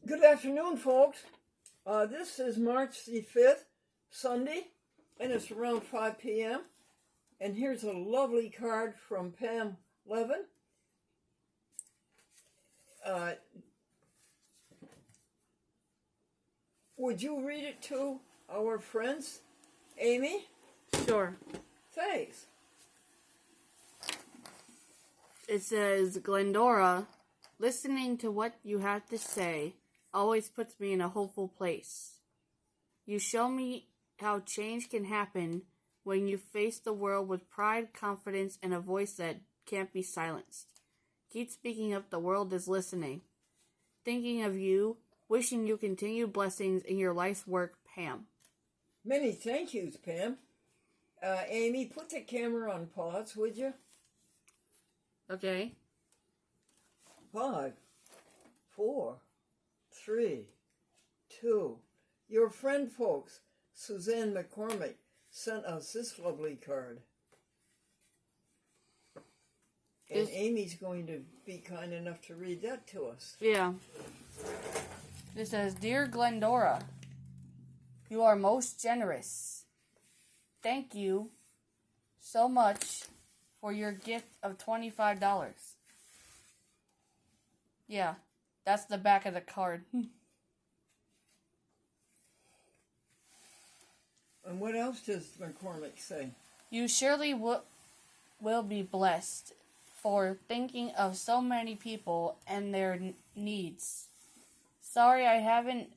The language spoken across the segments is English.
Good afternoon, folks. This is March the 5th, Sunday, and it's around 5 p.m. And here's a lovely card from Pam Levin. Would you read it to our friends, Amy? Sure. Thanks. It says, Glendora, listening to what you have to say always puts me in a hopeful place. You show me how change can happen when you face the world with pride, confidence, and a voice that can't be silenced. Keep speaking up, the world is listening. Thinking of you, wishing you continued blessings in your life's work, Pam. Many thank yous, Pam. Amy, put the camera on pause, would you? Okay. 5, 4, 3, 2. Your friend, folks, Suzanne McCormick, sent us this lovely card. And Amy's going to be kind enough to read that to us. Yeah. It says, Dear Glendora, you are most generous. Thank you so much for your gift of $25. Yeah, that's the back of the card. And what else does McCormick say? You surely will be blessed for thinking of so many people and their needs. Sorry I haven't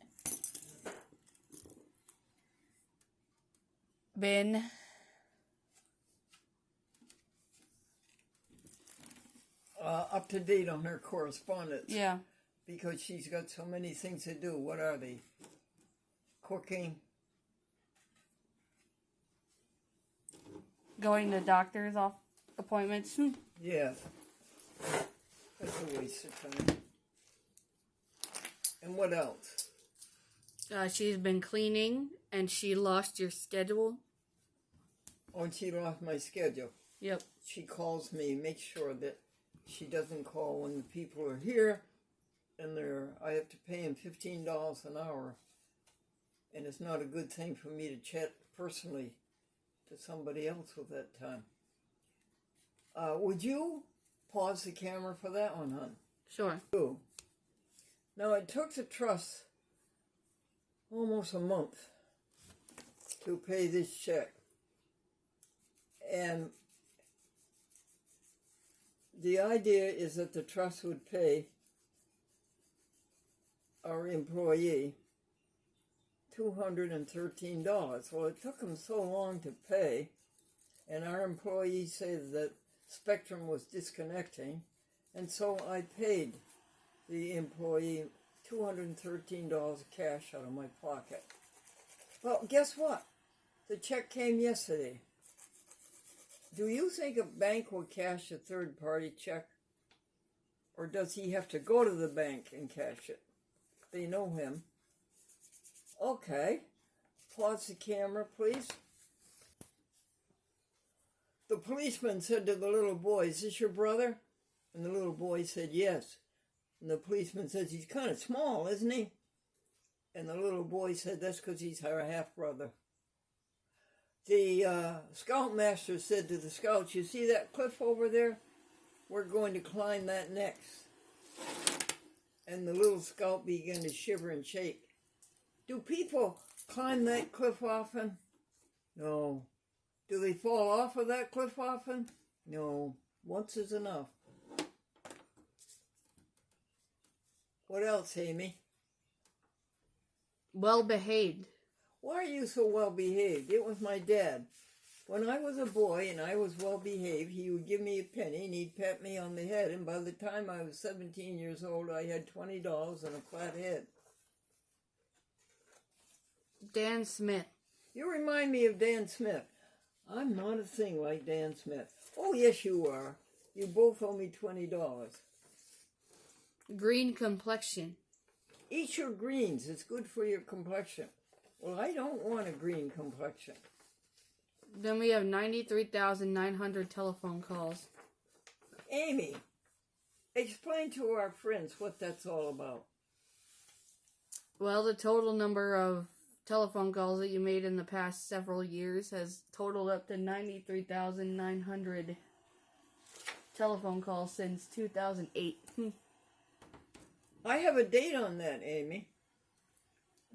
been up to date on her correspondence. Yeah. Because she's got so many things to do. What are they? Cooking. Going to doctor's appointments. Yeah. That's a waste of time. And what else? She's been cleaning and she lost your schedule. Oh, and she lost my schedule. Yep. She calls me, makes sure that she doesn't call when the people are here, and I have to pay them $15 an hour, and it's not a good thing for me to chat personally to somebody else with that time. Would you pause the camera for that one, hon? Sure. Now, it took the trust almost a month to pay this check, and the idea is that the trust would pay our employee $213. Well, it took them so long to pay, and our employee said that Spectrum was disconnecting, and so I paid the employee $213 cash out of my pocket. Well, guess what? The check came yesterday. Do you think a bank will cash a third-party check? Or does he have to go to the bank and cash it? They know him. Okay. Pause the camera, please. The policeman said to the little boy, "Is this your brother?" And the little boy said, "Yes." And the policeman says, "He's kind of small, isn't he?" And the little boy said, "That's because he's our half-brother." The scoutmaster said to the scouts, "You see that cliff over there? We're going to climb that next." And the little scout began to shiver and shake. Do people climb that cliff often? No. Do they fall off of that cliff often? No. Once is enough. What else, Amy? Well behaved. Why are you so well behaved? It was my dad. When I was a boy and I was well behaved, he would give me a penny and he'd pat me on the head. And by the time I was 17 years old, I had $20 and a flat head. Dan Smith. You remind me of Dan Smith. I'm not a thing like Dan Smith. Oh, yes, you are. You both owe me $20. Green complexion. Eat your greens. It's good for your complexion. Well, I don't want a green complexion. Then we have 93,900 telephone calls. Amy, explain to our friends what that's all about. Well, the total number of telephone calls that you made in the past several years has totaled up to 93,900 telephone calls since 2008. I have a date on that, Amy.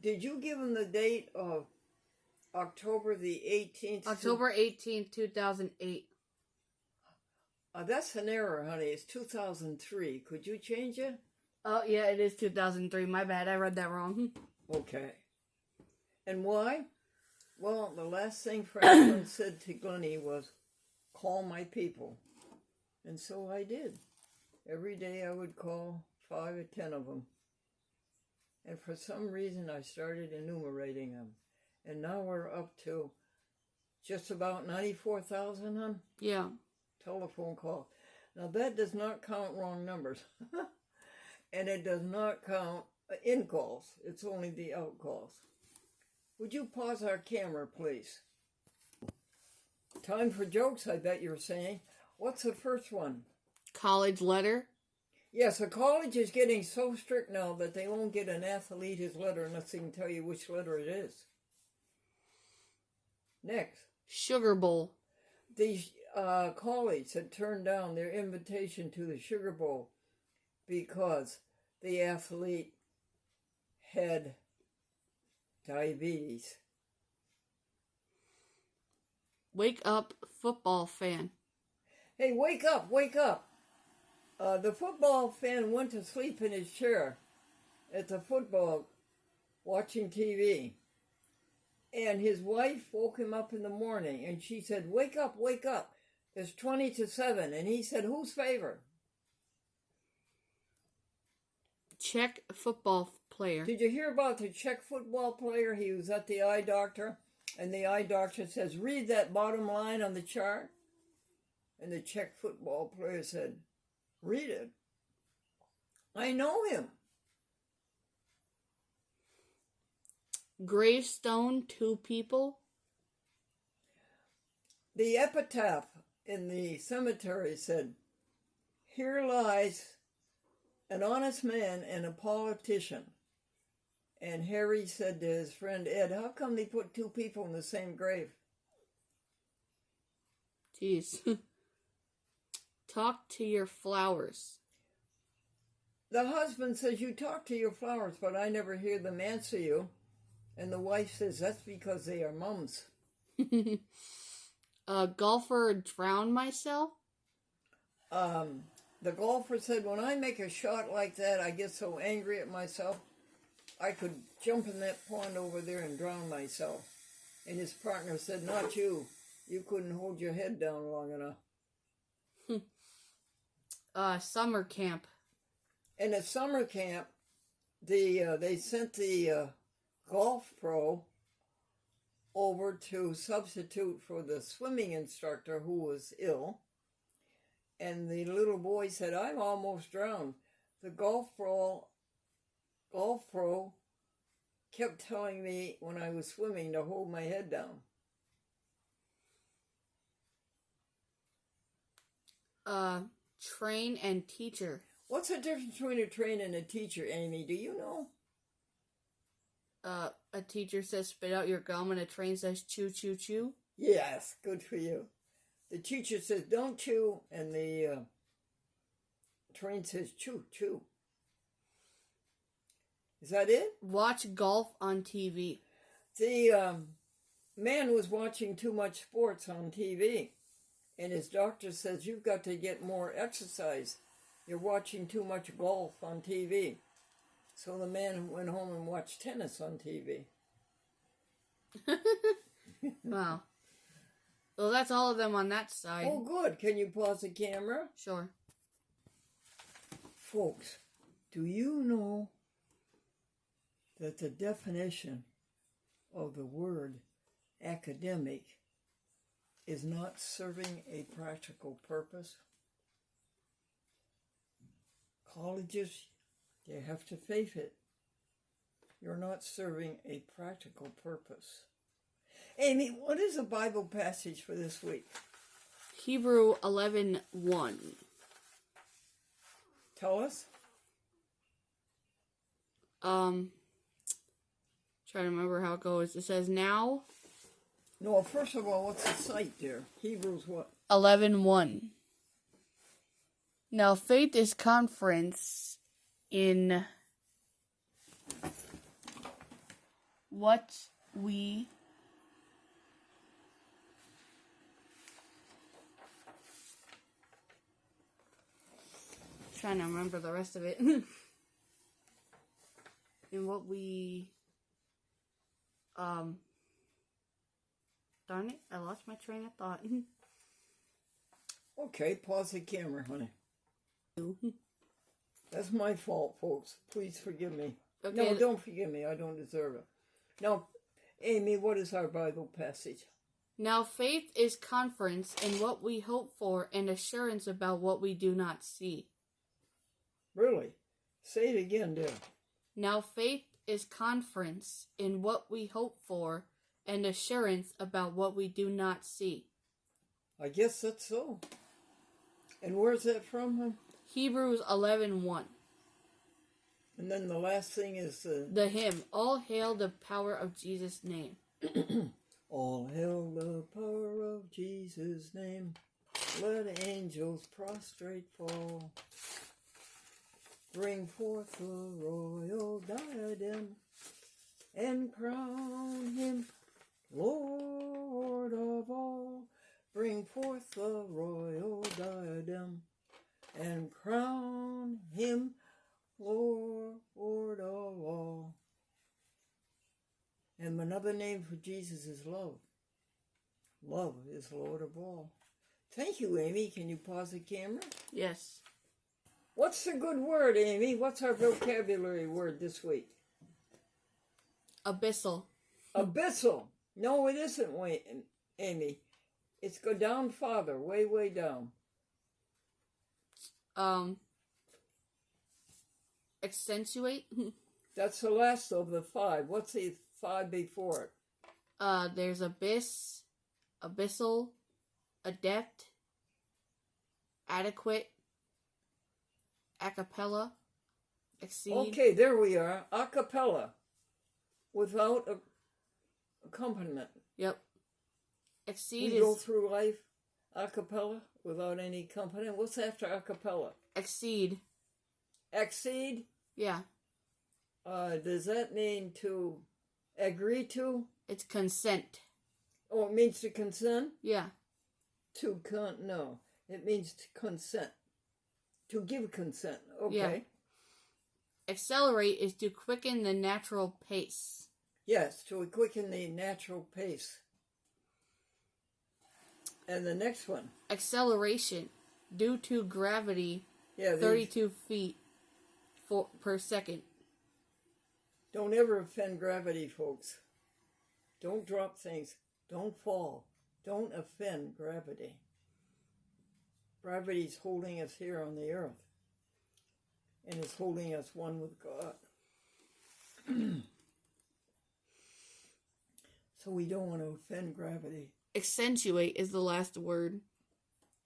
Did you give him the date of October the 18th? October 18th, 2008. That's an error, honey. It's 2003. Could you change it? Oh, yeah, it is 2003. My bad. I read that wrong. Okay. And why? Well, the last thing Franklin said to Glennie was, call my people. And so I did. Every day I would call 5 or 10 of them. And for some reason I started enumerating them. And now we're up to just about 94,000, hon? Yeah. Telephone call. Now that does not count wrong numbers. And it does not count in calls. It's only the out calls. Would you pause our camera, please? Time for jokes, I bet you're saying. What's the first one? College letter. Yes, a college is getting so strict now that they won't get an athlete his letter unless they can tell you which letter it is. Next. Sugar bowl. The college had turned down their invitation to the Sugar Bowl because the athlete had diabetes. Wake up, football fan. Hey, wake up, wake up. The football fan went to sleep in his chair at the football watching TV. And his wife woke him up in the morning and she said, wake up, wake up. It's 20-7. And he said, whose favor? Czech football player. Did you hear about the Czech football player? He was at the eye doctor, and the eye doctor says, read that bottom line on the chart. And the Czech football player said, read it. I know him. Gravestone, 2 people. The epitaph in the cemetery said, here lies an honest man and a politician. And Harry said to his friend Ed, how come they put 2 people in the same grave? Jeez. Talk to your flowers. The husband says, you talk to your flowers, but I never hear them answer you. And the wife says, that's because they are mums. Golfer, drown myself. The golfer said, when I make a shot like that, I get so angry at myself, I could jump in that pond over there and drown myself. And his partner said, not you. You couldn't hold your head down long enough. Summer camp. In a summer camp, they sent the golf pro over to substitute for the swimming instructor who was ill. And the little boy said, I'm almost drowned. The golf pro kept telling me when I was swimming to hold my head down. Train and teacher. What's the difference between a train and a teacher, Amy? Do you know? A teacher says spit out your gum and a train says chew, chew, chew. Yes, good for you. The teacher says don't chew and the train says chew, chew. Is that it? Watch golf on TV. The man was watching too much sports on TV. And his doctor says, you've got to get more exercise. You're watching too much golf on TV. So the man went home and watched tennis on TV. Wow. Well, that's all of them on that side. Oh, good. Can you pause the camera? Sure. Folks, do you know that the definition of the word academic is not serving a practical purpose? Colleges, you have to face it. You're not serving a practical purpose. Amy, what is the Bible passage for this week? Hebrew 11:1. Tell us. Trying to remember how it goes. It says now No, first of all, what's the site there? Hebrews what? 11:1. Now faith is conference in what we trying to remember the rest of it. In what we darn it, I lost my train of thought. Okay, pause the camera, honey. That's my fault, folks. Please forgive me. Okay. No, don't forgive me. I don't deserve it. Now, Amy, what is our Bible passage? Now faith is conference in what we hope for and assurance about what we do not see. Really? Say it again, dear. Now faith is conference in what we hope for and assurance about what we do not see. I guess that's so. And where's that from, huh? Hebrews 11:1. And then the last thing is The hymn, All Hail the Power of Jesus' Name. all hail the power of Jesus' name. Let angels prostrate fall. Bring forth the royal diadem and crown him Lord of all. Bring forth the royal diadem and crown him Lord of all. And another name for Jesus is love. Love is Lord of all. Thank you, Amy. Can you pause the camera? Yes. What's the good word, Amy? What's our vocabulary word this week? Abyssal. Abyssal. No, it isn't, Amy. It's go down farther, way, way down. Accentuate. That's the last of the five. What's the five before it? There's abyss, abyssal, adept, adequate, acapella, exceed. Okay, there we are. A cappella. Without accompaniment. Yep. Exceed We is go through life a cappella without any accompaniment. What's after a cappella? exceed. Exceed? Yeah. Does that mean to agree to? It's consent. Oh, it means to consent? Yeah. No. It means to consent. To give consent. Okay. Yeah. Accelerate is to quicken the natural pace. Yes, to quicken the natural pace. And the next one. Acceleration, due to gravity, Yeah, 32 feet per second. Don't ever offend gravity, folks. Don't drop things. Don't fall. Don't offend gravity. Gravity's holding us here on the earth. And it's holding us one with God. So we don't want to offend gravity. Accentuate is the last word.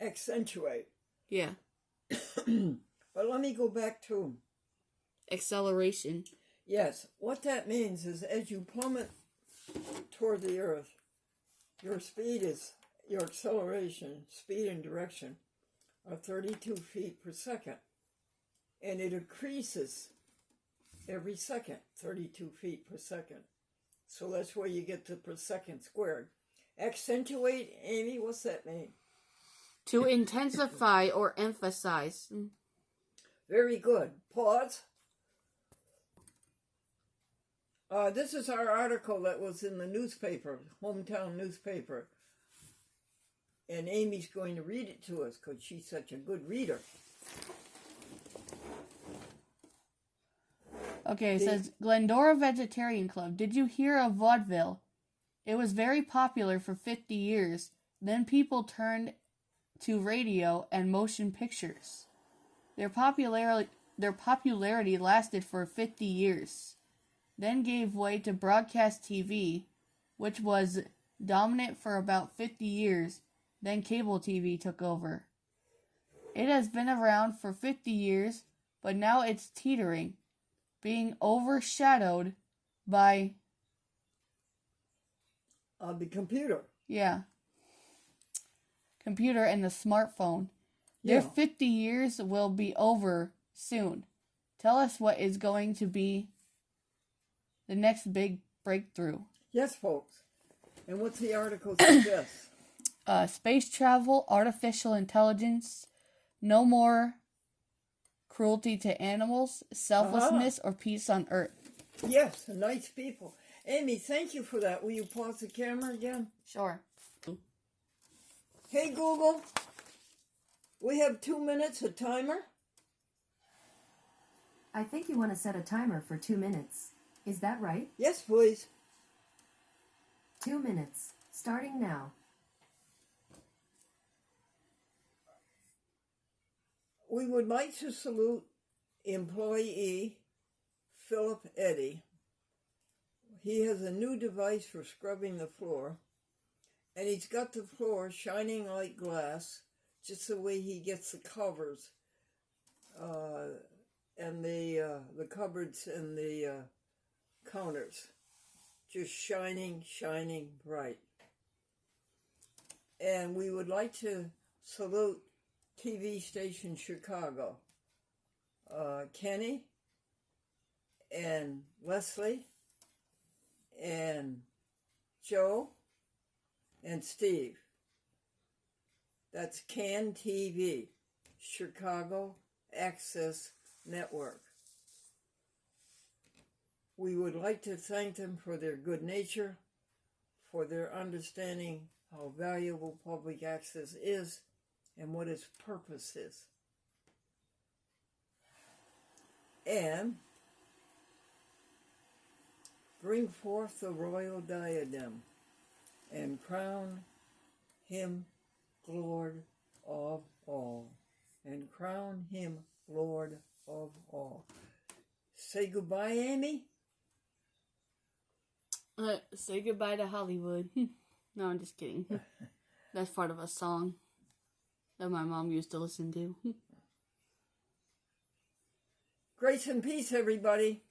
Accentuate. Yeah. But let me go back to, Acceleration. yes, what that means is as you plummet toward the earth, your speed is, your acceleration, speed and direction are 32 feet per second. And it increases every second, 32 feet per second. So that's where you get the per second squared. Accentuate, Amy, what's that mean? To intensify or emphasize. Very good. Pause. This is our article that was in the newspaper, hometown newspaper. And Amy's going to read it to us because she's such a good reader. Okay, it says, Glendora Vegetarian Club. Did you hear of vaudeville? It was very popular for 50 years. Then people turned to radio and motion pictures. Their popularity lasted for 50 years. Then gave way to broadcast TV, which was dominant for about 50 years. Then cable TV took over. It has been around for 50 years, but now it's teetering, being overshadowed by The computer. Yeah. Computer and the smartphone. Their Yeah. 50 years will be over soon. Tell us what is going to be the next big breakthrough. Yes, folks. And what's the article suggest? Space travel, artificial intelligence, no more cruelty to animals, selflessness, or peace on Earth. Yes, nice people. Amy, thank you for that. Will you pause the camera again? Sure. Hey, Google. We have 2 minutes, a timer. I think you want to set a timer for 2 minutes. Is that right? Yes, please. 2 minutes. Starting now. We would like to salute employee Philip Eddy. He has a new device for scrubbing the floor, and he's got the floor shining like glass, just the way he gets the covers and the cupboards and the counters, just shining bright. And we would like to salute TV station Chicago, Kenny and Leslie and Joe and Steve. That's CAN TV, Chicago Access Network. We would like to thank them for their good nature, for their understanding how valuable public access is and what its purpose is. And bring forth the royal diadem and crown him Lord of all. And crown him Lord of all. Say goodbye, Amy. Say goodbye to Hollywood. No, I'm just kidding. That's part of a song that my mom used to listen to. Grace and peace, everybody.